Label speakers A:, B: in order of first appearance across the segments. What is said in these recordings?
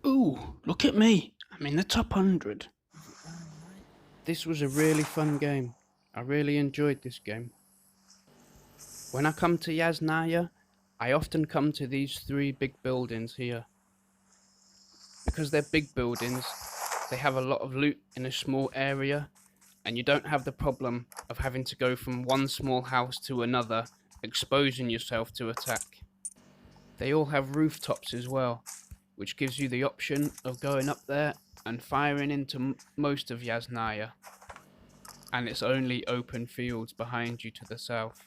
A: Ooh, look at me. I'm in the top 100.
B: This was a really fun game. I really enjoyed this game. When I come to Yasnaya, I often come to these three big buildings here. Because they're big buildings, they have a lot of loot in a small area, and you don't have the problem of having to go from one small house to another, exposing yourself to attack. They all have rooftops as well, which gives you the option of going up there and firing into most of Yasnaya. And it's only open fields behind you to the south.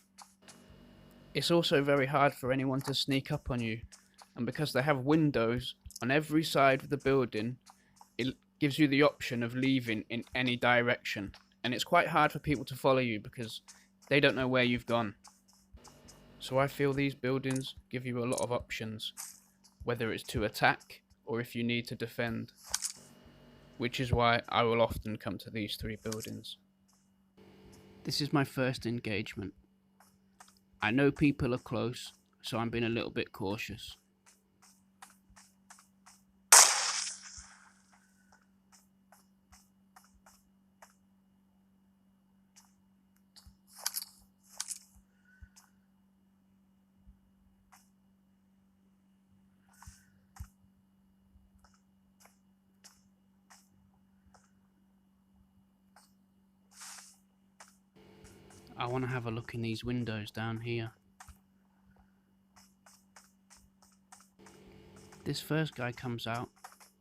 B: It's also very hard for anyone to sneak up on you, and because they have windows on every side of the building, it gives you the option of leaving in any direction, and it's quite hard for people to follow you because they don't know where you've gone. So I feel these buildings give you a lot of options, whether it's to attack or if you need to defend, which is why I will often come to these three buildings. This is my first engagement. I know people are close, so I'm being a little bit cautious. I want to have a look in these windows down here. This first guy comes out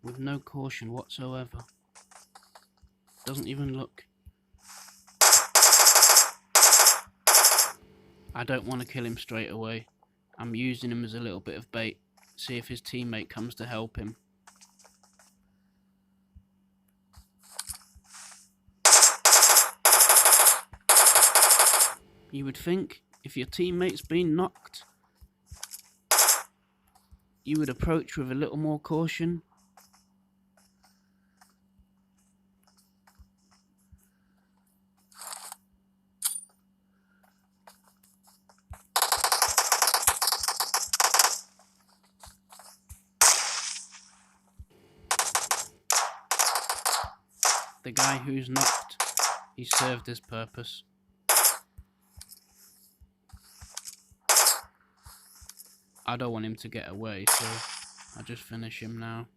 B: with no caution whatsoever. Doesn't even look. I don't want to kill him straight away. I'm using him as a little bit of bait. See if his teammate comes to help him. You would think if your teammate's been knocked, you would approach with a little more caution. The guy who's knocked, he served his purpose. I don't want him to get away, so I'll just finish him now.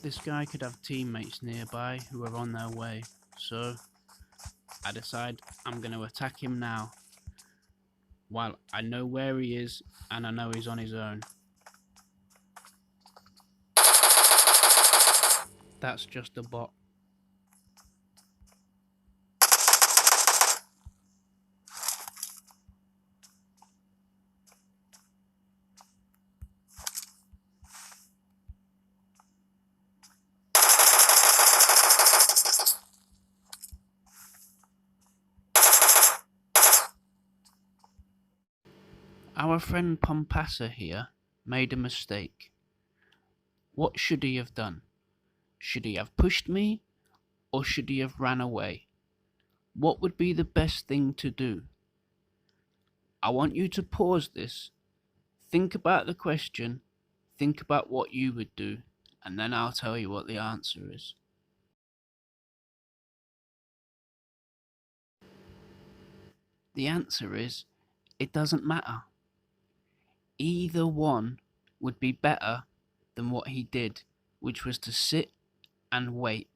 B: This guy could have teammates nearby who are on their way, so I decide I'm going to attack him now, while I know where he is and I know he's on his own. That's just a bot. Our friend Pompassa here made a mistake. What should he have done? Should he have pushed me, or should he have ran away? What would be the best thing to do? I want you to pause this, think about the question, think about what you would do, and then I'll tell you what the answer is. The answer is, it doesn't matter. Either one would be better than what he did, which was to sit and wait.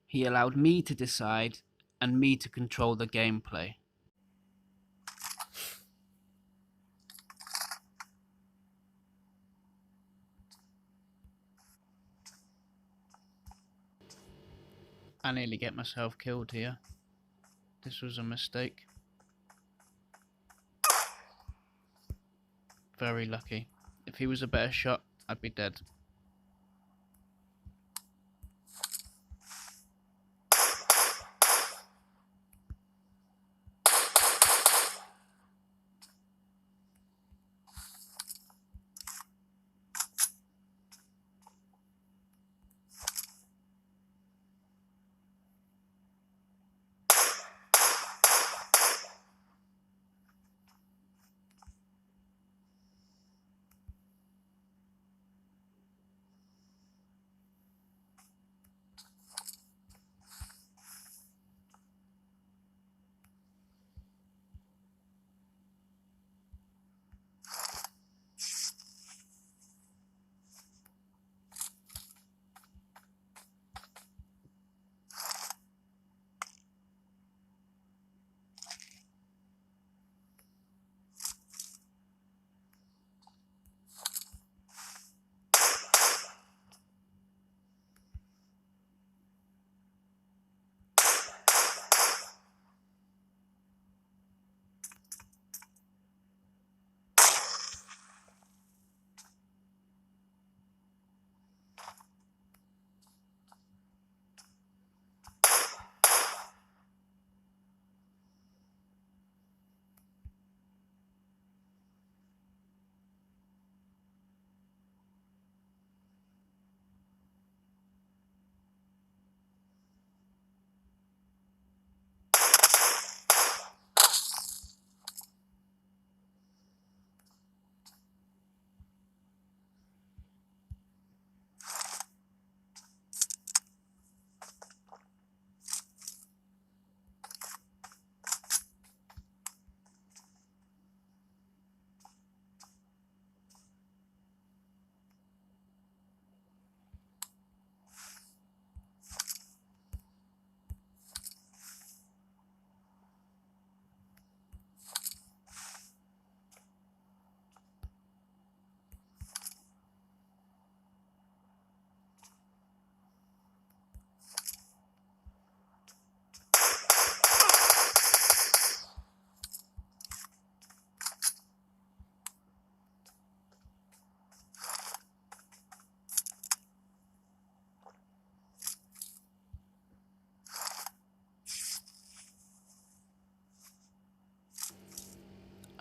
B: He allowed me to decide and me to control the gameplay. I nearly get myself killed here. This was a mistake. Very lucky. If he was a better shot, I'd be dead.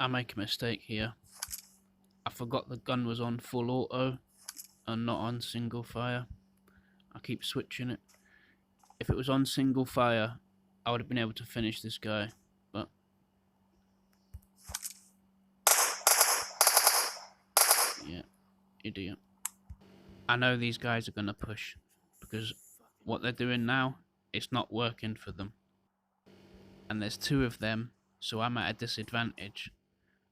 B: I make a mistake here. I forgot the gun was on full auto and not on single fire. I keep switching it. If it was on single fire, I would have been able to finish this guy, but... yeah, idiot. I know these guys are gonna push, because what they're doing now, it's not working for them. And there's two of them, so I'm at a disadvantage.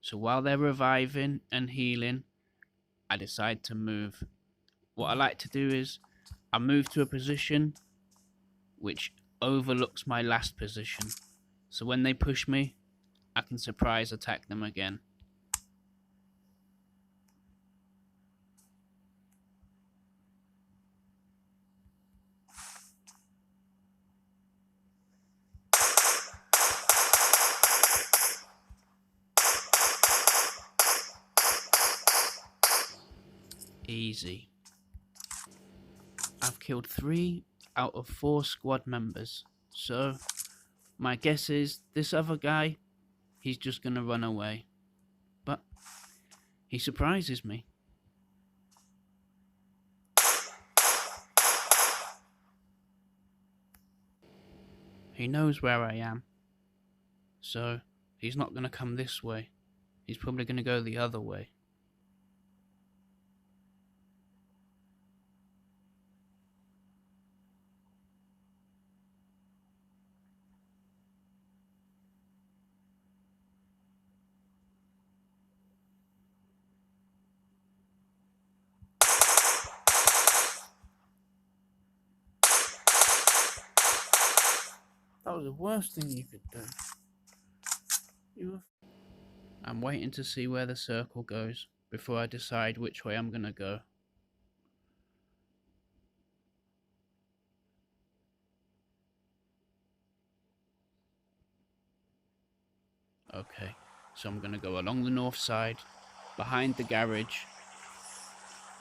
B: So while they're reviving and healing, I decide to move. What I like to do is, I move to a position which overlooks my last position. So when they push me, I can surprise attack them again. Easy. I've killed 3 out of 4 squad members, so my guess is this other guy, he's just gonna run away. But he surprises me. He knows where I am, so he's not gonna come this way. He's probably gonna go the other way.
A: That was the worst thing you could do.
B: I'm waiting to see where the circle goes before I decide which way I'm gonna go. Okay, so I'm gonna go along the north side, behind the garage,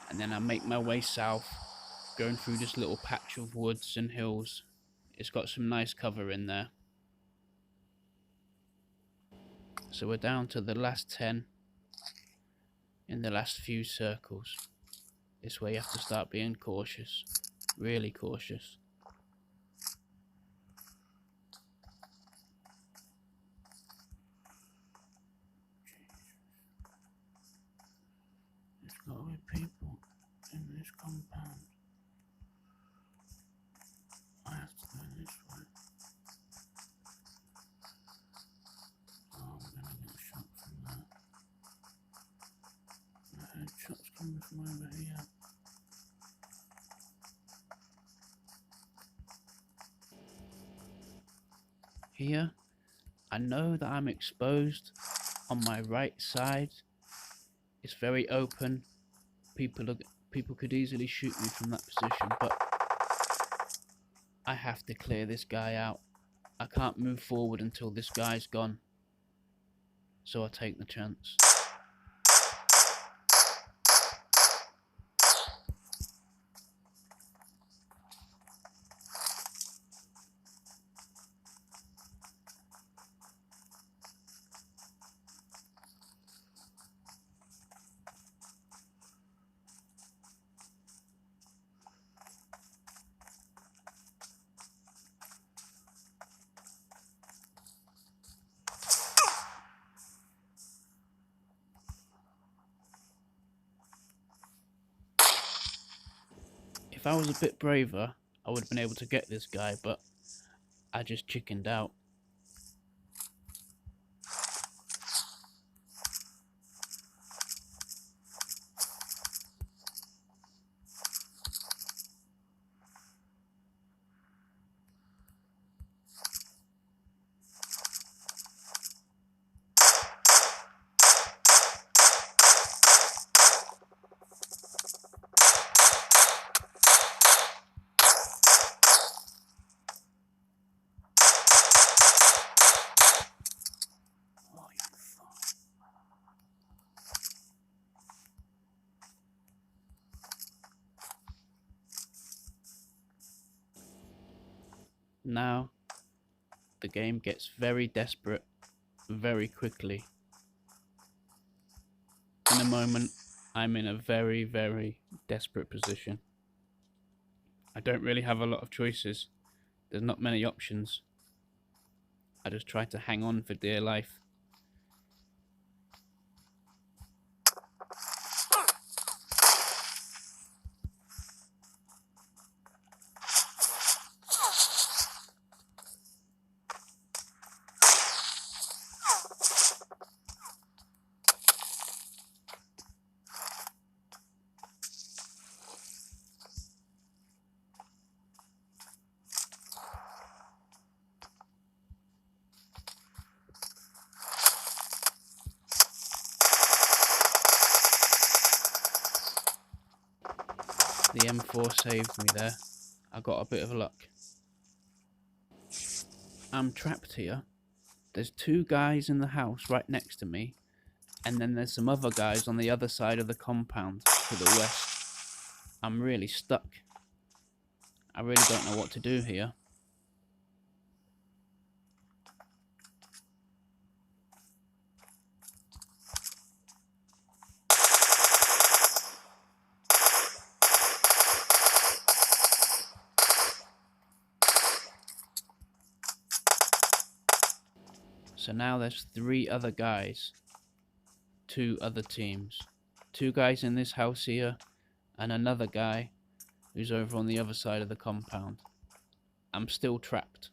B: and then I make my way south, going through this little patch of woods and hills. It's got some nice cover in there. So we're down to the last 10 in the last few circles. This way you have to start being cautious, really cautious.
A: There's got to be people in this compound. I have to go this way. Oh, I'm gonna get shot from that. The headshot's coming from over here.
B: Here, I know that I'm exposed on my right side. It's very open. People could easily shoot me from that position, but I have to clear this guy out. I can't move forward until this guy's gone. So I take the chance. If I was a bit braver, I would have been able to get this guy, but I just chickened out. Now, the game gets very desperate very quickly. the moment, I'm in a very, very desperate position. I don't really have a lot of choices. There's not many options. I just try to hang on for dear life. The M4 saved me there. I got a bit of luck. I'm trapped here. There's 2 guys in the house right next to me, and then there's some other guys on the other side of the compound to the west. I'm really stuck. I really don't know what to do here. So now there's 3 other guys. 2 other teams. 2 guys in this house here, and another guy who's over on the other side of the compound. I'm still trapped.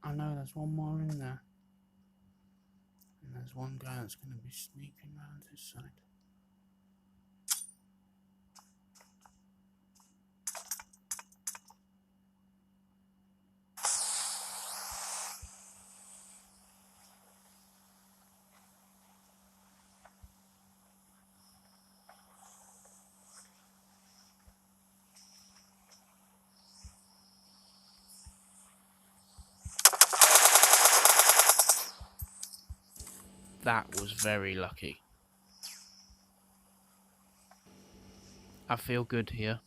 B: I know there's one more in there. And there's one guy that's going to be sneaking around his side. That was very lucky. I feel good here.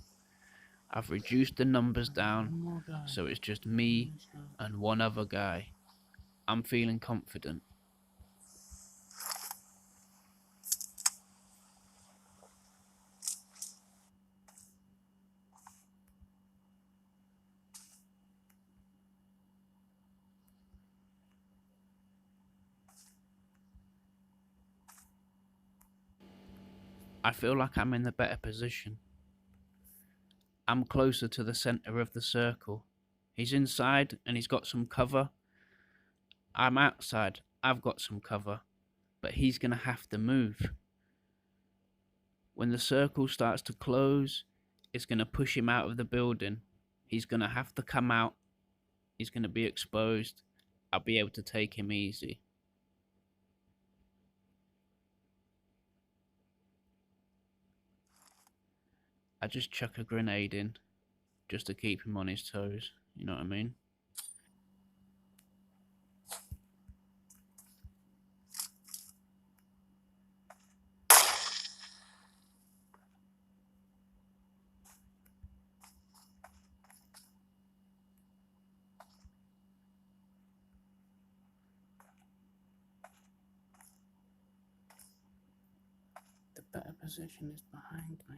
B: I've reduced the numbers down, so it's just me and one other guy. I'm feeling confident. I feel like I'm in the better position. I'm closer to the center of the circle. He's inside and he's got some cover. I'm outside. I've got some cover. But he's going to have to move. When the circle starts to close, it's going to push him out of the building. He's going to have to come out. He's going to be exposed. I'll be able to take him easy. I just chuck a grenade in, just to keep him on his toes, you know what I mean? The better
A: position is behind me.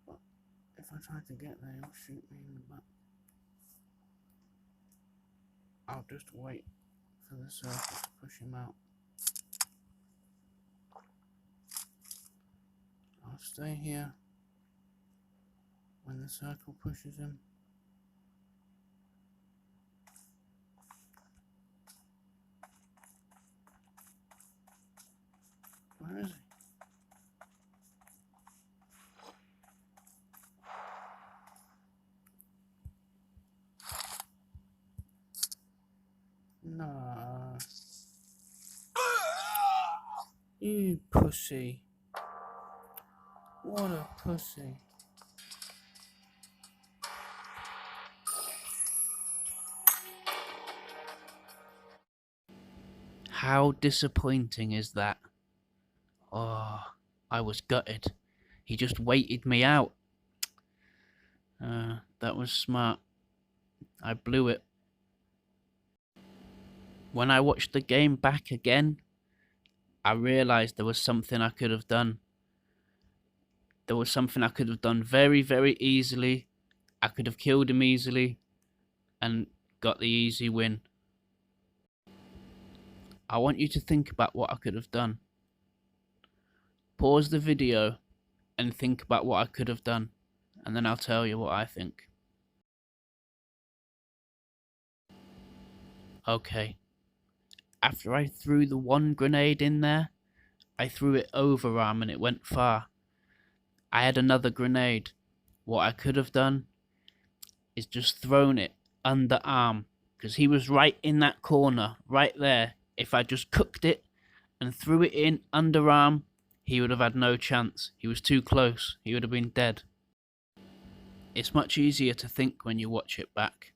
A: But if I try to get there, he'll shoot me in the butt. I'll just wait for the circle to push him out. I'll stay here when the circle pushes him. Where is he? No. You pussy. What a pussy.
B: How disappointing is that? Oh, I was gutted. He just waited me out. That was smart. I blew it. When I watched the game back again, I realised there was something I could have done. There was something I could have done very, very easily. I could have killed him easily and got the easy win. I want you to think about what I could have done. Pause the video and think about what I could have done, and then I'll tell you what I think. Okay. After I threw the one grenade in there, I threw it overarm and it went far. I had another grenade. What I could have done is just thrown it underarm, because he was right in that corner, right there. If I just cooked it and threw it in underarm, he would have had no chance. He was too close. He would have been dead. It's much easier to think when you watch it back.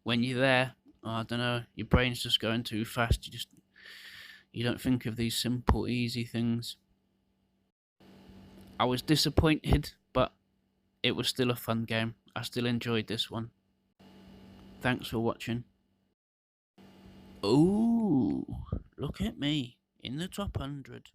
B: When you're there, I don't know, your brain's just going too fast. You don't think of these simple, easy things. I was disappointed, but it was still a fun game. I still enjoyed this one. Thanks for watching. Ooh, look at me in the top 100.